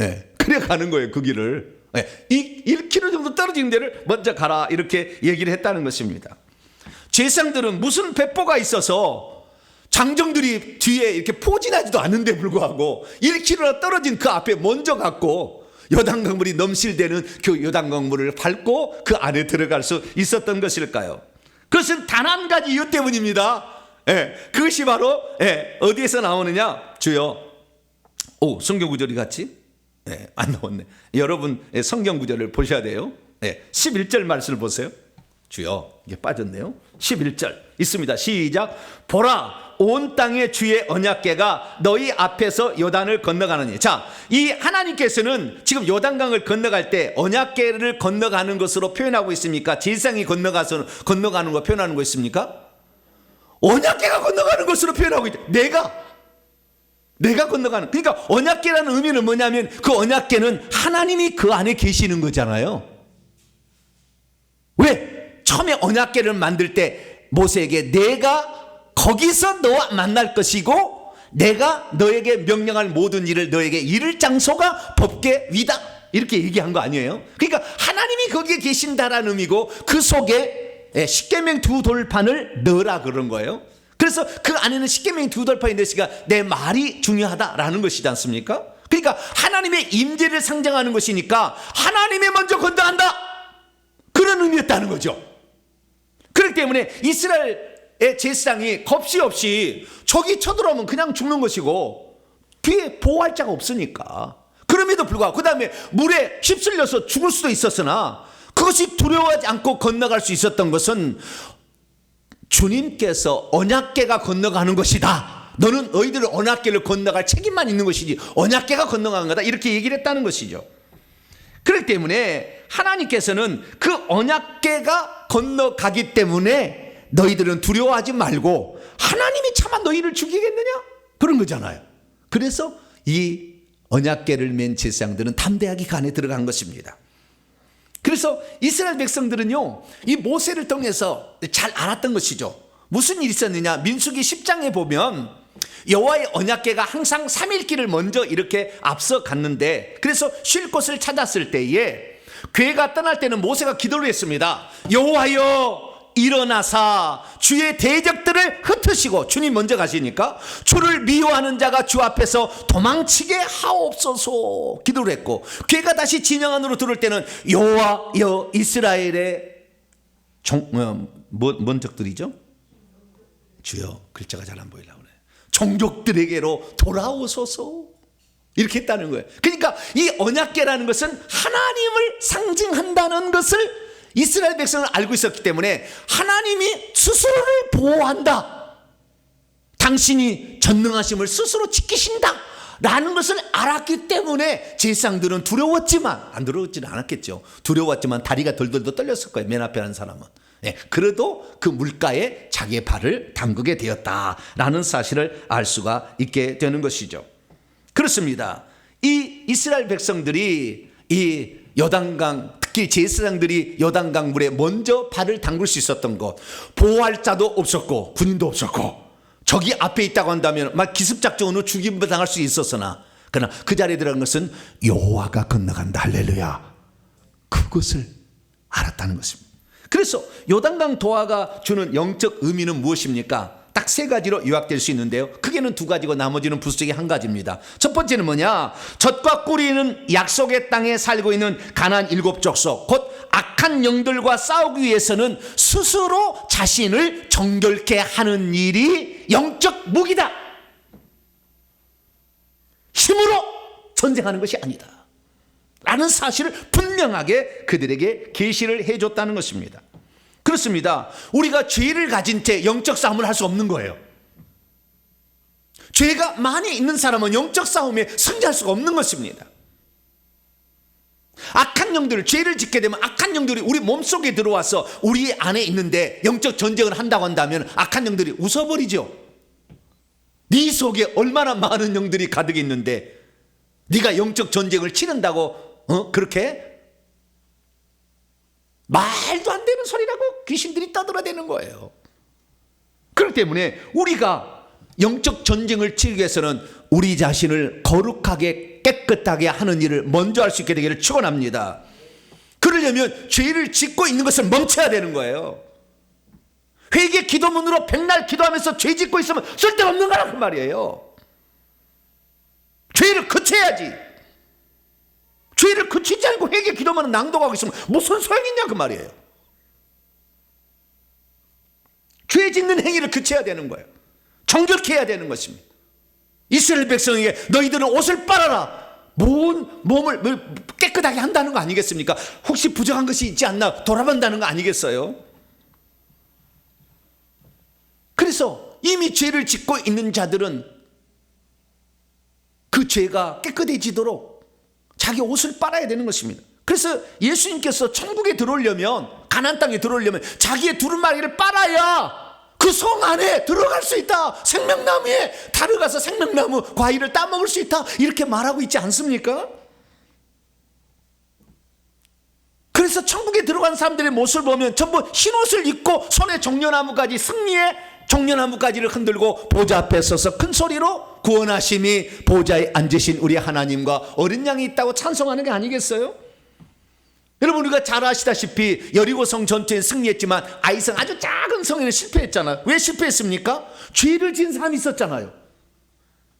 예. 그래 가는 거예요, 그 길을. 예. 이 1km 정도 떨어진 데를 먼저 가라 이렇게 얘기를 했다는 것입니다. 제사장들은 무슨 배포가 있어서 장정들이 뒤에 이렇게 포진하지도 않는데 불구하고 1km나 떨어진 그 앞에 먼저 갔고 요단강물이 넘실대는 그 요단강물을 밟고 그 안에 들어갈 수 있었던 것일까요? 그것은 단 한 가지 이유 때문입니다. 예, 그것이 바로 어디에서 나오느냐? 주여. 오, 성경 구절이 같이? 안 나왔네. 여러분 성경 구절을 보셔야 돼요. 11절 말씀을 보세요. 주여, 이게 빠졌네요. 11절 있습니다. 시작. 보라, 온 땅의 주의 언약궤가 너희 앞에서 요단을 건너가느니. 자, 이 하나님께서는 지금 요단강을 건너갈 때 언약궤를 건너가는 것으로 표현하고 있습니까? 제사장이 건너가는 거 표현하는 거 있습니까? 언약궤가 건너가는 것으로 표현하고 있다. 내가 건너가는. 그러니까 언약궤라는 의미는 뭐냐면 그 언약궤는 하나님이 그 안에 계시는 거잖아요. 왜? 처음에 언약궤를 만들 때 모세에게 내가 거기서 너와 만날 것이고 내가 너에게 명령할 모든 일을 너에게 이를 장소가 법궤 위다 이렇게 얘기한 거 아니에요? 그러니까 하나님이 거기에 계신다라는 의미고 그 속에 십계명 두 돌판을 넣으라 그런 거예요. 그래서 그 안에는 십계명 두 돌판이 넣으니까 내 말이 중요하다라는 것이지 않습니까? 그러니까 하나님의 임재를 상징하는 것이니까 하나님이 먼저 건너간다 그런 의미였다는 거죠. 그렇기 때문에 이스라엘의 제사장이 겁시 없이 적이 쳐들어오면 그냥 죽는 것이고 뒤에 보호할 자가 없으니까. 그럼에도 불구하고 그 다음에 물에 휩쓸려서 죽을 수도 있었으나 그것이 두려워하지 않고 건너갈 수 있었던 것은 주님께서 언약궤가 건너가는 것이다. 너는 너희들 언약궤를 건너갈 책임만 있는 것이지 언약궤가 건너가는 거다 이렇게 얘기를 했다는 것이죠. 그렇기 때문에 하나님께서는 그 언약궤가 건너가기 때문에 너희들은 두려워하지 말고 하나님이 차마 너희를 죽이겠느냐? 그런 거잖아요. 그래서 이 언약궤를 맨 제사장들은 담대하게 그 안에 들어간 것입니다. 그래서 이스라엘 백성들은요 이 모세를 통해서 잘 알았던 것이죠. 무슨 일이 있었느냐? 민수기 10장에 보면 여호와의 언약궤가 항상 3일 길을 먼저 이렇게 앞서 갔는데 그래서 쉴 곳을 찾았을 때에 궤가 떠날 때는 모세가 기도를 했습니다. 여호와여 일어나사 주의 대적들을 흩으시고 주님 먼저 가시니까 주를 미워하는 자가 주 앞에서 도망치게 하옵소서 기도를 했고 궤가 다시 진영 안으로 들어올 때는 여호와여 이스라엘의 뭔 적들이죠? 주여 글자가 잘 안 보이려고 그래. 종족들에게로 돌아오소서 이렇게 했다는 거예요. 그러니까 이 언약궤라는 것은 하나님을 상징한다는 것을 이스라엘 백성은 알고 있었기 때문에 하나님이 스스로를 보호한다, 당신이 전능하심을 스스로 지키신다 라는 것을 알았기 때문에 제사장들은 두려웠지만, 안 두려웠지는 않았겠죠. 두려웠지만 다리가 덜덜덜 떨렸을 거예요, 맨 앞에 하는 사람은. 그래도 그 물가에 자기의 발을 담그게 되었다라는 사실을 알 수가 있게 되는 것이죠. 그렇습니다. 이 이스라엘 백성들이 이 요단강, 특히 제사장들이 요단강 물에 먼저 발을 담글 수 있었던 것, 보호할 자도 없었고 군인도 없었고, 적이 앞에 있다고 한다면 막 기습작전으로 죽임을 당할 수 있었으나, 그러나 그 자리에 들어간 것은 여호와가 건너간다, 할렐루야, 그것을 알았다는 것입니다. 그래서 요단강 도하가 주는 영적 의미는 무엇입니까? 딱 세 가지로 요약될 수 있는데요, 크게는 두 가지고 나머지는 부수적인 한 가지입니다. 첫 번째는 뭐냐? 젖과 꿀이는 약속의 땅에 살고 있는 가나안 7족속, 곧 악한 영들과 싸우기 위해서는 스스로 자신을 정결케 하는 일이 영적 무기다. 힘으로 전쟁하는 것이 아니다 라는 사실을 분명하게 그들에게 계시를 해줬다는 것입니다. 그렇습니다. 우리가 죄를 가진 채 영적 싸움을 할 수 없는 거예요. 죄가 많이 있는 사람은 영적 싸움에 승리할 수가 없는 것입니다. 악한 영들, 죄를 짓게 되면 악한 영들이 우리 몸속에 들어와서 우리 안에 있는데 영적 전쟁을 한다고 한다면 악한 영들이 웃어버리죠. 네 속에 얼마나 많은 영들이 가득 있는데 네가 영적 전쟁을 치른다고 그렇게 말도 안 되는 소리라고 귀신들이 떠들어대는 거예요. 그렇기 때문에 우리가 영적 전쟁을 치기 위해서는 우리 자신을 거룩하게 깨끗하게 하는 일을 먼저 할 수 있게 되기를 축원합니다. 그러려면 죄를 짓고 있는 것을 멈춰야 되는 거예요. 회개 기도문으로 백날 기도하면서 죄 짓고 있으면 쓸데없는 거라 그 말이에요. 죄를 그쳐야지. 죄를 그치지 않고 회개 기도만 낭독하고 있으면 무슨 소용이 있냐 그 말이에요. 죄 짓는 행위를 그쳐야 되는 거예요. 정결케 해야 되는 것입니다. 이스라엘 백성에게 너희들은 옷을 빨아라, 몸을 깨끗하게 한다는 거 아니겠습니까? 혹시 부정한 것이 있지 않나 돌아본다는 거 아니겠어요? 그래서 이미 죄를 짓고 있는 자들은 그 죄가 깨끗해지도록 자기 옷을 빨아야 되는 것입니다. 그래서 예수님께서 천국에 들어오려면, 가나안 땅에 들어오려면 자기의 두루마리를 빨아야 그 성 안에 들어갈 수 있다. 생명나무에 달려가서 생명나무 과일을 따먹을 수 있다. 이렇게 말하고 있지 않습니까? 그래서 천국에 들어간 사람들의 모습을 보면 전부 흰옷을 입고 손에 종려나무가지, 승리의 종려나무가지를 흔들고 보좌 앞에 서서 큰 소리로 구원하심이 보좌에 앉으신 우리 하나님과 어린 양이 있다고 찬송하는 게 아니겠어요? 여러분, 우리가 잘 아시다시피 여리고성 전투에 승리했지만 아이성 아주 작은 성에는 실패했잖아요. 왜 실패했습니까? 죄를 지은 사람이 있었잖아요.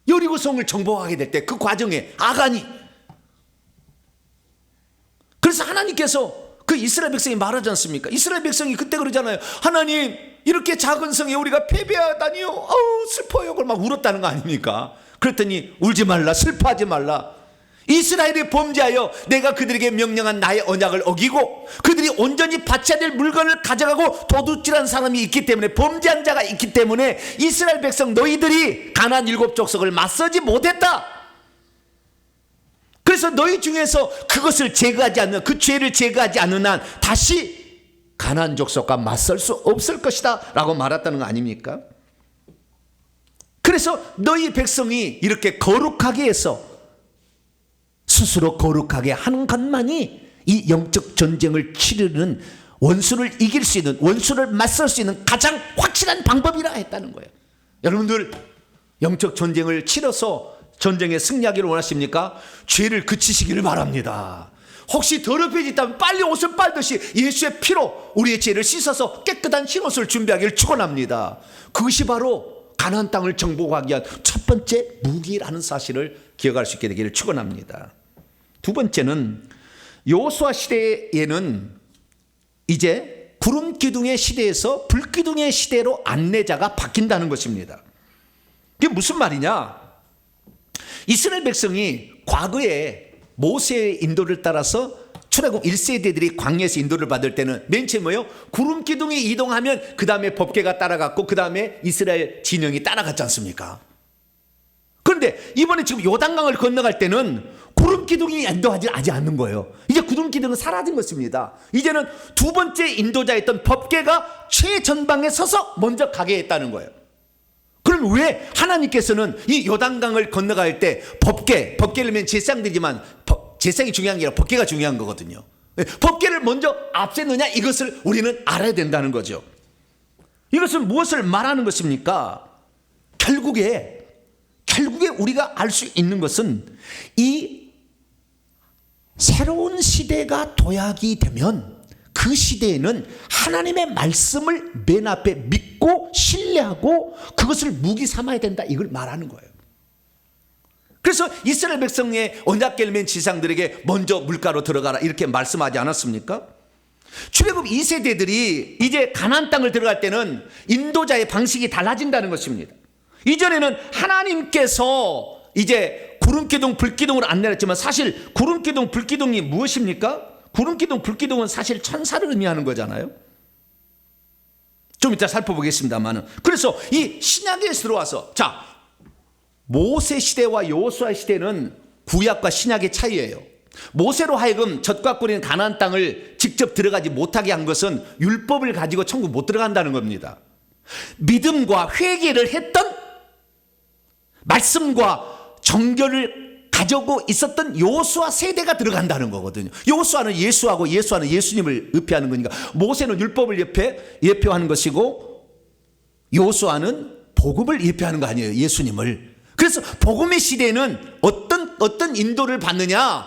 여리고성을 정복하게 될 때 그 과정에 아간이, 그래서 하나님께서 그 이스라엘 백성이 말하지 않습니까? 이스라엘 백성이 그때 그러잖아요. 하나님, 이렇게 작은 성에 우리가 패배하다니요, 아우 슬퍼요. 그걸 막 울었다는 거 아닙니까? 그랬더니 울지 말라, 슬퍼하지 말라. 이스라엘이 범죄하여 내가 그들에게 명령한 나의 언약을 어기고 그들이 온전히 바쳐야 될 물건을 가져가고 도둑질한 사람이 있기 때문에, 범죄한 자가 있기 때문에 이스라엘 백성 너희들이 가나안 7족속을 맞서지 못했다. 그래서 너희 중에서 그것을 제거하지 않는, 그 죄를 제거하지 않는 한 다시 가나안 족속과 맞설 수 없을 것이다 라고 말했다는 거 아닙니까? 그래서 너희 백성이 이렇게 거룩하게 해서 스스로 거룩하게 하는 것만이 이 영적 전쟁을 치르는, 원수를 이길 수 있는, 원수를 맞설 수 있는 가장 확실한 방법이라 했다는 거예요. 여러분들 영적 전쟁을 치러서 전쟁에 승리하기를 원하십니까? 죄를 그치시기를 바랍니다. 혹시 더럽혀졌다면 빨리 옷을 빨듯이 예수의 피로 우리의 죄를 씻어서 깨끗한 흰옷을 준비하기를 축원합니다. 그것이 바로 가나안 땅을 정복하기 위한 첫 번째 무기라는 사실을 기억할 수 있게 되기를 축원합니다. 두 번째는 여호수아 시대에는 이제 구름 기둥의 시대에서 불 기둥의 시대로 안내자가 바뀐다는 것입니다. 이게 무슨 말이냐? 이스라엘 백성이 과거에 모세의 인도를 따라서 출애굽 1세대들이 광야에서 인도를 받을 때는 맨 처음 뭐예요? 구름 기둥이 이동하면 그 다음에 법궤가 따라갔고 그 다음에 이스라엘 진영이 따라갔지 않습니까? 그런데 이번에 지금 요단강을 건너갈 때는 구름 기둥이 인도하지 않는 거예요. 이제 구름 기둥은 사라진 것입니다. 이제는 두 번째 인도자였던 법궤가 최전방에 서서 먼저 가게 했다는 거예요. 그럼 왜 하나님께서는 이 요단강을 건너갈 때 법궤를 면 제사장들이지만 제사장이 중요한 게 아니라 법궤가 중요한 거거든요. 법궤를 먼저 앞세느냐, 이것을 우리는 알아야 된다는 거죠. 이것은 무엇을 말하는 것입니까? 결국에 우리가 알 수 있는 것은 이 새로운 시대가 도약이 되면 그 시대에는 하나님의 말씀을 맨 앞에 믿고 신뢰하고 그것을 무기 삼아야 된다, 이걸 말하는 거예요. 그래서 이스라엘 백성의 언약궤를 맨 지상들에게 먼저 물가로 들어가라 이렇게 말씀하지 않았습니까? 출애굽 2세대들이 이제 가나안 땅을 들어갈 때는 인도자의 방식이 달라진다는 것입니다. 이전에는 하나님께서 이제 구름기둥 불기둥으로 안내했지만 사실 구름기둥 불기둥이 무엇입니까? 구름기둥 불기둥은 사실 천사를 의미하는 거잖아요. 좀 이따 살펴보겠습니다만, 그래서 이 신약에 들어와서, 자, 모세 시대와 여호수아 시대는 구약과 신약의 차이예요. 모세로 하여금 젖과 꿀인 가나안 땅을 직접 들어가지 못하게 한 것은 율법을 가지고 천국 못 들어간다는 겁니다. 믿음과 회개를 했던, 말씀과 정결을 가지고 있었던 여호수아 세대가 들어간다는 거거든요. 여호수아는 예수하고 예수하는 예수님을 의표하는 거니까 모세는 율법을 예표하는 것이고 여호수아는 복음을 예표하는 거 아니에요, 예수님을. 그래서 복음의 시대에는 어떤 인도를 받느냐,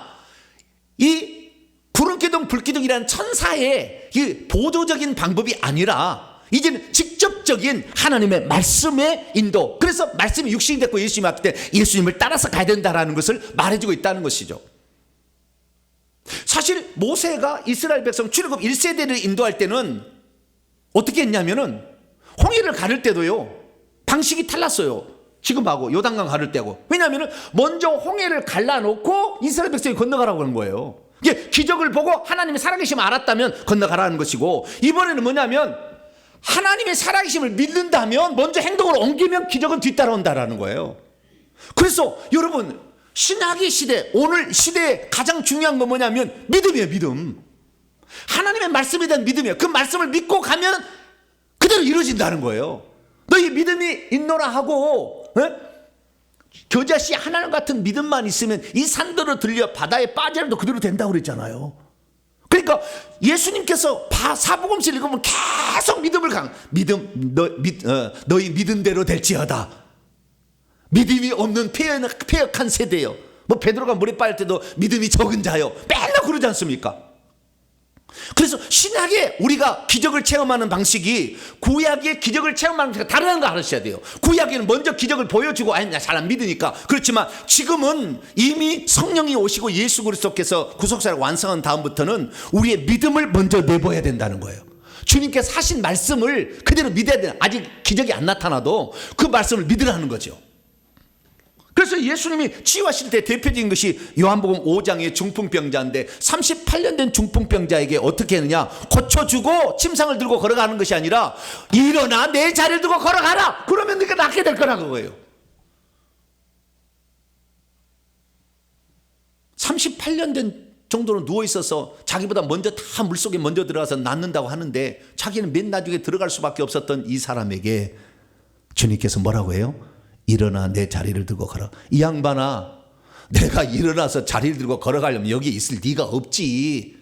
이 구름기둥 불기둥이라는 천사의 이 보조적인 방법이 아니라 이제는 직접적인 하나님의 말씀의 인도. 그래서 말씀이 육신이 됐고 예수님이 왔을 때 예수님을 따라서 가야 된다는 것을 말해주고 있다는 것이죠. 사실 모세가 이스라엘 백성 출애굽 1세대를 인도할 때는 어떻게 했냐면은 홍해를 가를 때도요, 방식이 달랐어요. 지금하고 요단강 가를 때고. 왜냐하면 먼저 홍해를 갈라놓고 이스라엘 백성이 건너가라고 하는 거예요. 이게 기적을 보고 하나님이 살아계심을 알았다면 건너가라는 것이고, 이번에는 뭐냐면 하나님의 살아계심을 믿는다면 먼저 행동을 옮기면 기적은 뒤따라온다라는 거예요. 그래서 여러분, 신약의 시대, 오늘 시대에 가장 중요한 건 뭐냐면 믿음이에요. 믿음. 하나님의 말씀에 대한 믿음이에요. 그 말씀을 믿고 가면 그대로 이루어진다는 거예요. 너희 믿음이 있노라 하고 겨자씨 하나님 같은 믿음만 있으면 이 산들을 들려 바다에 빠져도 그대로 된다고 그랬잖아요. 그러니까 예수님께서 사복음서를 읽으면 계속 믿음을 너희 믿은 대로 될지어다. 믿음이 없는 폐역한 세대요. 뭐 베드로가 물에 빠질 때도 믿음이 적은 자요, 맨날 그러지 않습니까? 그래서 신약에 우리가 기적을 체험하는 방식이 구약의 기적을 체험하는 방식과 다르다는 거 알으셔야 돼요. 구약에는 먼저 기적을 보여주고 나 잘 안 믿으니까. 그렇지만 지금은 이미 성령이 오시고 예수 그리스도께서 구속사를 완성한 다음부터는 우리의 믿음을 먼저 내보여야 된다는 거예요. 주님께서 하신 말씀을 그대로 믿어야 돼요. 아직 기적이 안 나타나도 그 말씀을 믿으라는 거죠. 그래서 예수님이 치유하실 때 대표적인 것이 요한복음 5장의 중풍병자인데 38년 된 중풍병자에게 어떻게 했느냐, 고쳐주고 침상을 들고 걸어가는 것이 아니라 일어나 내 자리를 들고 걸어가라, 그러면 네가 낫게 될 거라는 거예요. 38년 된 정도로 누워있어서 자기보다 먼저 다 물속에 먼저 들어가서 낫는다고 하는데 자기는 맨 나중에 들어갈 수밖에 없었던 이 사람에게 주님께서 뭐라고 해요? 일어나 내 자리를 들고 걸어. 이 양반아, 내가 일어나서 자리를 들고 걸어가려면 여기 있을 네가 없지.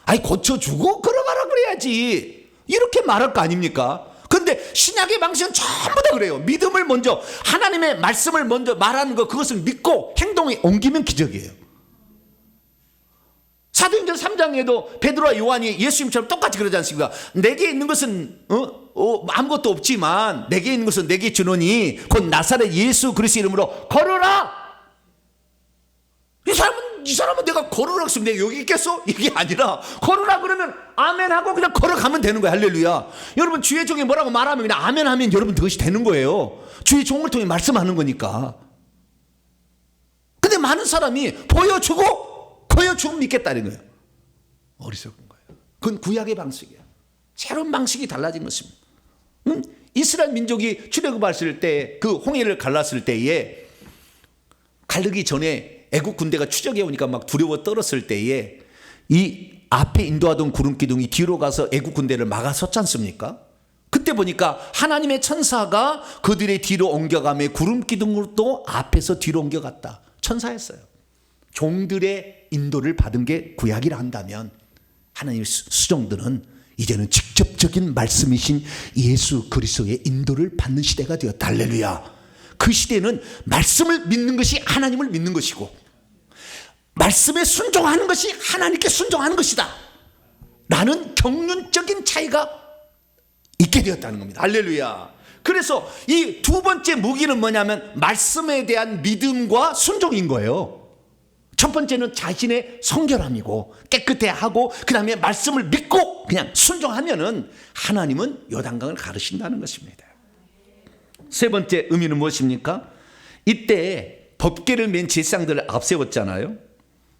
아니 고쳐주고 걸어가라 그래야지. 이렇게 말할 거 아닙니까? 그런데 신약의 방식은 전부 다 그래요. 믿음을 먼저, 하나님의 말씀을 먼저 말하는 거, 그것을 믿고 행동에 옮기면 기적이에요. 사도행전 3장에도 베드로와 요한이 예수님처럼 똑같이 그러지 않습니까? 내게 있는 것은 아무것도 없지만 내게 있는 것은 내게 주노니 곧 나사렛 예수 그리스도 이름으로 걸어라. 이 사람은 내가 걸으라 했으면 내가 여기 있겠어? 이게 아니라 걸으라 그러면 아멘 하고 그냥 걸어가면 되는 거예요. 할렐루야. 여러분, 주의 종이 뭐라고 말하면 그냥 아멘 하면 여러분 그것이 되는 거예요. 주의 종을 통해 말씀하는 거니까. 근데 많은 사람이 보여주고 믿겠다는 거예요. 어리석은 거예요. 그건 구약의 방식이에요. 새로운 방식이 달라진 것입니다. 이스라엘 민족이 출애굽했을 때 그 홍해를 갈랐을 때에 가르기 전에 애국 군대가 추적해 오니까 막 두려워 떨었을 때에 이 앞에 인도하던 구름 기둥이 뒤로 가서 애국 군대를 막아섰지 않습니까? 그때 보니까 하나님의 천사가 그들의 뒤로 옮겨가며 구름 기둥으로 또 앞에서 뒤로 옮겨갔다. 천사였어요. 종들의 인도를 받은 게 구약이라 한다면 하나님의 수종들은 이제는 직접적인 말씀이신 예수 그리스도의 인도를 받는 시대가 되었다. 할렐루야. 그 시대는 말씀을 믿는 것이 하나님을 믿는 것이고 말씀에 순종하는 것이 하나님께 순종하는 것이다 라는 경륜적인 차이가 있게 되었다는 겁니다. 할렐루야. 그래서 이 두 번째 무기는 뭐냐면 말씀에 대한 믿음과 순종인 거예요. 첫 번째는 자신의 성결함이고 깨끗해 하고 그 다음에 말씀을 믿고 그냥 순종하면은 하나님은 요단강을 가르신다는 것입니다. 세 번째 의미는 무엇입니까? 이때 법궤를 맨 제사장들을 앞세웠잖아요.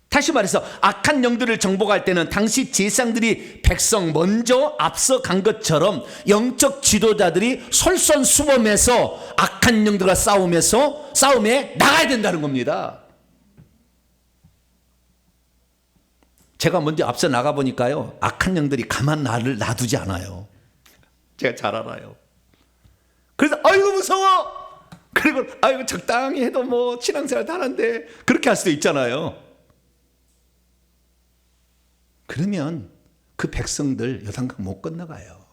다시 말해서 악한 영들을 정복할 때는 당시 제사장들이 백성 먼저 앞서간 것처럼 영적 지도자들이 솔선수범해서 악한 영들과 싸움에 나가야 된다는 겁니다. 제가 먼저 앞서 나가보니까요, 악한 영들이 가만 나를 놔두지 않아요. 제가 잘 알아요. 그래서 아이고 무서워. 그리고 아이고 적당히 해도 뭐 신앙생활 다 하는데 그렇게 할 수도 있잖아요. 그러면 그 백성들 요단강 못 건너가요.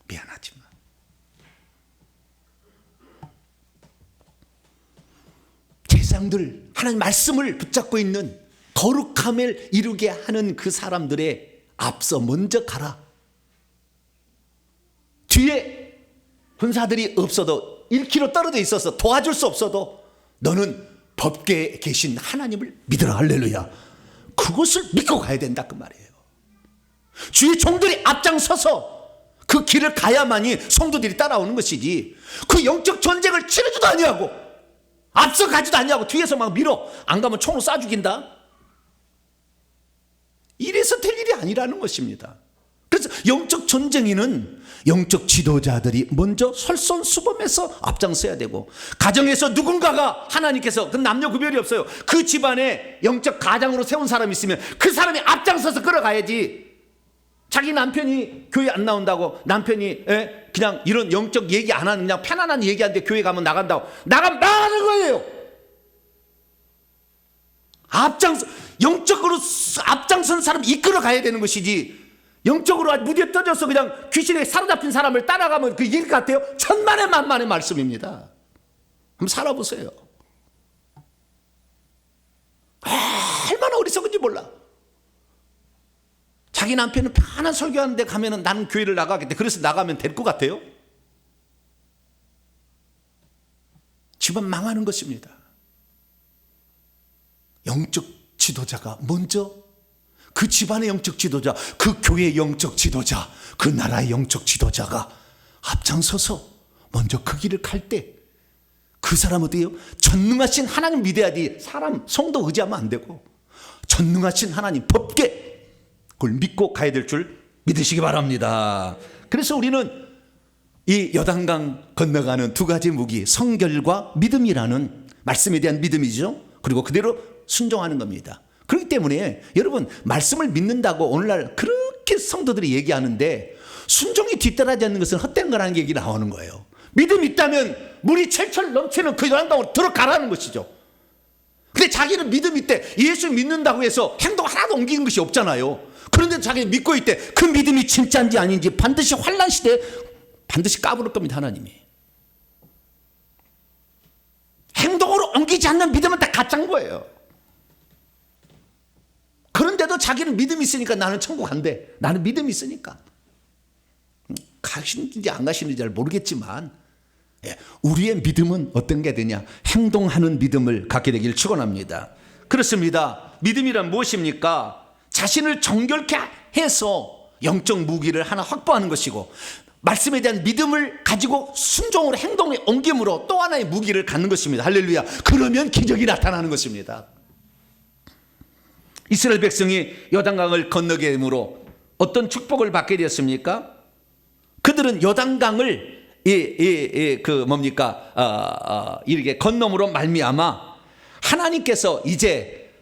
미안하지만. 제사장들 하나님 말씀을 붙잡고 있는 거룩함을 이루게 하는 그 사람들의 앞서 먼저 가라. 뒤에 군사들이 없어도 1km 떨어져 있어서 도와줄 수 없어도 너는 법궤에 계신 하나님을 믿으라. 할렐루야. 그것을 믿고 가야 된다 그 말이에요. 주의 종들이 앞장서서 그 길을 가야만이 성도들이 따라오는 것이지 그 영적 전쟁을 치르지도 아니하고 앞서 가지도 아니하고 뒤에서 막 밀어 안 가면 총으로 쏴 죽인다. 이래서 될 일이 아니라는 것입니다. 그래서 영적 전쟁에는 영적 지도자들이 먼저 솔선수범해서 앞장서야 되고 가정에서 누군가가 하나님께서 그 남녀 구별이 없어요. 그 집안에 영적 가장으로 세운 사람이 있으면 그 사람이 앞장서서 끌어가야지. 자기 남편이 교회 안 나온다고 남편이 그냥 이런 영적 얘기 안 하는 그냥 편안한 얘기하는데 교회 가면 나간다고 나가는 거예요. 영적으로 앞장선 사람 이끌어 가야 되는 것이지 영적으로 무디에 떠져서 그냥 귀신에 사로잡힌 사람을 따라가면 그 일 같아요? 천만의 만만의 말씀입니다. 한번 살아보세요. 얼마나 어리석은지 몰라. 자기 남편은 편한 설교하는데 가면은 나는 교회를 나가겠대. 그래서 나가면 될 것 같아요? 집안 망하는 것입니다. 영적 지도자가 먼저 그 집안의 영적 지도자, 그 교회의 영적 지도자, 그 나라의 영적 지도자가 앞장서서 먼저 그 길을 갈 때 그 사람은 어때요? 전능하신 하나님 믿어야지. 사람, 성도 의지하면 안 되고 전능하신 하나님 법궤 그걸 믿고 가야 될 줄 믿으시기 바랍니다. 그래서 우리는 이 요단강 건너가는 두 가지 무기, 성결과 믿음이라는 말씀에 대한 믿음이죠. 그리고 그대로 순종하는 겁니다. 그렇기 때문에 여러분 말씀을 믿는다고 오늘날 그렇게 성도들이 얘기하는데 순종이 뒤따라지 않는 것은 헛된 거라는 얘기 나오는 거예요. 믿음이 있다면 물이 철철 넘치는 그 요단강으로 들어가라는 것이죠. 근데 자기는 믿음이 있대. 예수 믿는다고 해서 행동 하나도 옮기는 것이 없잖아요. 그런데 자기는 믿고 있대. 그 믿음이 진짜인지 아닌지 반드시 환난 시대에 반드시 까부를 겁니다. 하나님이. 행동으로 옮기지 않는 믿음은 다 가짜인 거예요. 그런데도 자기는 믿음이 있으니까 나는 천국 간대. 나는 믿음이 있으니까. 가시는지 안 가시는지 잘 모르겠지만 우리의 믿음은 어떤 게 되냐? 행동하는 믿음을 갖게 되길 축원합니다. 그렇습니다. 믿음이란 무엇입니까? 자신을 정결케 해서 영적 무기를 하나 확보하는 것이고 말씀에 대한 믿음을 가지고 순종으로 행동에 옮김으로 또 하나의 무기를 갖는 것입니다. 할렐루야. 그러면 기적이 나타나는 것입니다. 이스라엘 백성이 요단강을 건너게 되므로 어떤 축복을 받게 되었습니까? 그들은 요단강을 이렇게 건너므로 말미암아 하나님께서 이제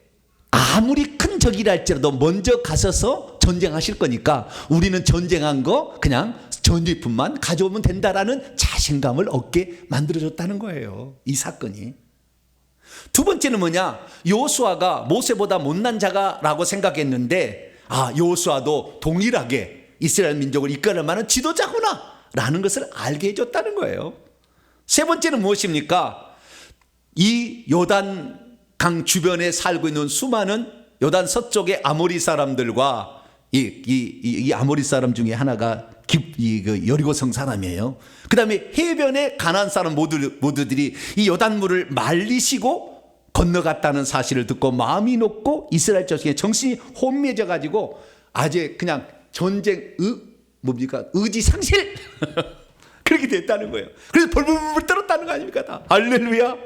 아무리 큰 적이라 할지라도 먼저 가셔서 전쟁하실 거니까 우리는 전쟁한 거 그냥 전리품만 가져오면 된다라는 자신감을 얻게 만들어줬다는 거예요. 이 사건이. 두 번째는 뭐냐? 여호수아가 모세보다 못난 자가라고 생각했는데 여호수아도 동일하게 이스라엘 민족을 이끌을 만한 지도자구나 라는 것을 알게 해줬다는 거예요. 세 번째는 무엇입니까? 이 요단강 주변에 살고 있는 수많은 요단 서쪽의 아모리 사람들과 이 아모리 사람 중에 하나가 여리고성 사람이에요. 그 다음에 해변의 가나안 사람 모두들이 이 요단물을 말리시고 건너갔다는 사실을 듣고 마음이 높고 이스라엘 자식의 정신이 혼미해져 가지고 아주 그냥 전쟁 의지상실 그렇게 됐다는 거예요. 그래서 벌벌벌 떨었다는 거 아닙니까? 다 할렐루야.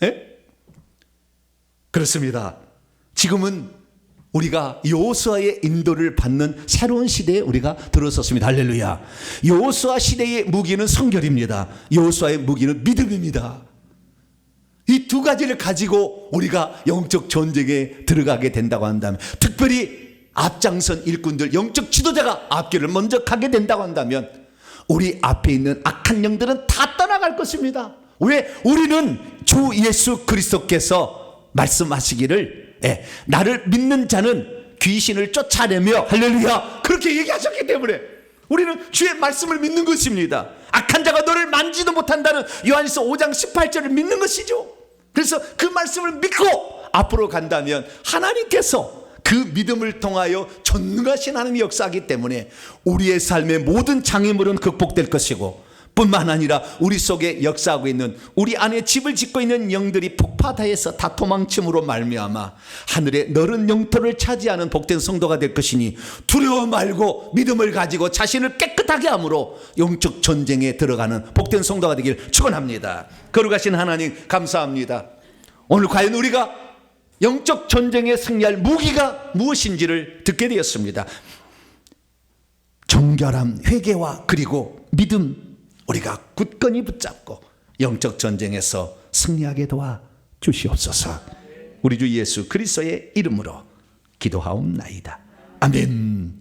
예? 그렇습니다. 지금은 우리가 여호수아의 인도를 받는 새로운 시대에 우리가 들어섰습니다. 할렐루야. 여호수아 시대의 무기는 성결입니다. 여호수아의 무기는 믿음입니다. 이 두 가지를 가지고 우리가 영적 전쟁에 들어가게 된다고 한다면, 특별히 앞장선 일꾼들, 영적 지도자가 앞길을 먼저 가게 된다고 한다면 우리 앞에 있는 악한 영들은 다 떠나갈 것입니다. 왜? 우리는 주 예수 그리스도께서 말씀하시기를 나를 믿는 자는 귀신을 쫓아내며 할렐루야 그렇게 얘기하셨기 때문에 우리는 주의 말씀을 믿는 것입니다. 악한 자가 너를 만지도 못한다는 요한일서 5장 18절을 믿는 것이죠. 그래서 그 말씀을 믿고 앞으로 간다면 하나님께서 그 믿음을 통하여 전능하신 하나님이 역사하기 때문에 우리의 삶의 모든 장애물은 극복될 것이고, 뿐만 아니라 우리 속에 역사하고 있는, 우리 안에 집을 짓고 있는 영들이 폭파다해서 다 도망침으로 말미암아 하늘의 너른 영토를 차지하는 복된 성도가 될 것이니 두려워 말고 믿음을 가지고 자신을 깨끗하게 함으로 영적 전쟁에 들어가는 복된 성도가 되길 축원합니다. 거룩하신 하나님 감사합니다. 오늘 과연 우리가 영적 전쟁에 승리할 무기가 무엇인지를 듣게 되었습니다. 정결함, 회개와 그리고 믿음, 우리가 굳건히 붙잡고 영적 전쟁에서 승리하게 도와 주시옵소서. 우리 주 예수 그리스도의 이름으로 기도하옵나이다. 아멘.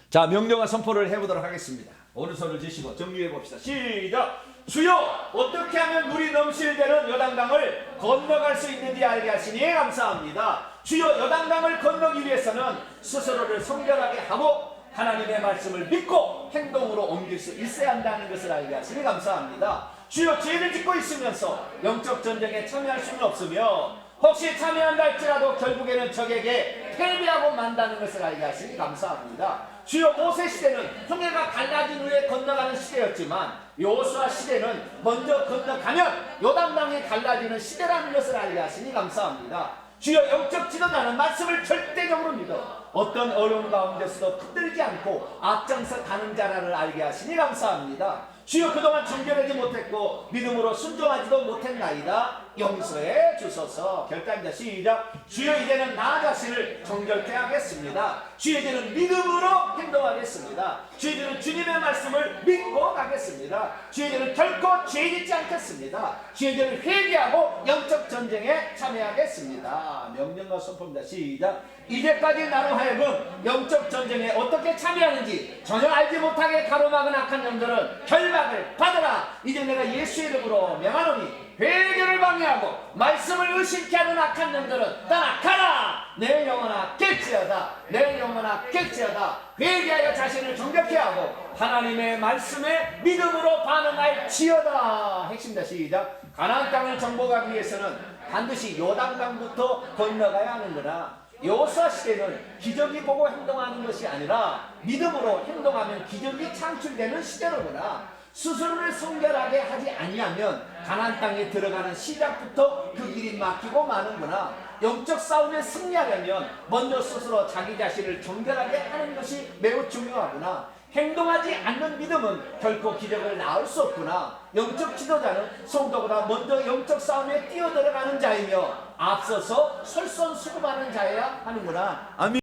자, 명령과 선포를 해보도록 하겠습니다. 오른손을 드시고 정리해 봅시다. 시작. 주여, 어떻게 하면 물이 넘실대는 요단강을 건너갈 수 있는지 알게 하시니 감사합니다. 주여, 요단강을 건너기 위해서는 스스로를 성결하게 하고 하나님의 말씀을 믿고 행동으로 옮길 수 있어야 한다는 것을 알게 하시니 감사합니다. 주여, 죄를 짓고 있으면서 영적 전쟁에 참여할 수는 없으며 혹시 참여한다 할지라도 결국에는 적에게 패배하고 만다는 것을 알게 하시니 감사합니다. 주여, 모세 시대는 홍해가 갈라진 후에 건너가는 시대였지만 여호수아 시대는 먼저 건너가면 요단강이 갈라지는 시대라는 것을 알게 하시니 감사합니다. 주여, 영적 지도자는 말씀을 절대적으로 믿어 어떤 어려운 가운데서도 붙들지 않고 앞장서 가는 자라를 알게 하시니 감사합니다. 주여, 그동안 정결하지 못했고 믿음으로 순종하지도 못했나이다. 용서해 주소서. 결단자 시작. 주여, 이제는 나 자신을 정결케 하겠습니다. 주여, 이제는 믿음으로 행동하겠습니다. 주여, 이제는 주님의 말씀을 믿고 가겠습니다. 주여, 이제는 결코 죄 짓지 않겠습니다. 주여, 이제는 회개하고 영적 전쟁에 참여하겠습니다. 명령과 선포입니다. 시작. 이제까지 나로 하여금 영적 전쟁에 어떻게 참여하는지 전혀 알지 못하게 가로막은 악한 영들은 결박을 받아라. 이제 내가 예수의 이름으로 명하노니 회개를 방해하고 말씀을 의심케 하는 악한 영들은 떠나가라. 내 영혼아 깰지어다. 내 영혼아 깰지어다. 회개하여 자신을 정결케 하고 하나님의 말씀에 믿음으로 반응할지어다. 핵심이다. 시작. 가나안 땅을 정복하기 위해서는 반드시 요단강부터 건너가야 하는구나. 여호수아 시대는 기적이 보고 행동하는 것이 아니라 믿음으로 행동하면 기적이 창출되는 시대로구나. 스스로를 성결하게 하지 아니하면 가나안 땅에 들어가는 시작부터 그 길이 막히고 마는구나. 영적 싸움에 승리하려면 먼저 스스로 자기 자신을 정결하게 하는 것이 매우 중요하구나. 행동하지 않는 믿음은 결코 기적을 낳을 수 없구나. 영적 지도자는 성도보다 먼저 영적 싸움에 뛰어들어가는 자이며 앞서서 솔선수범하는 자여야 하는구나. 아멘.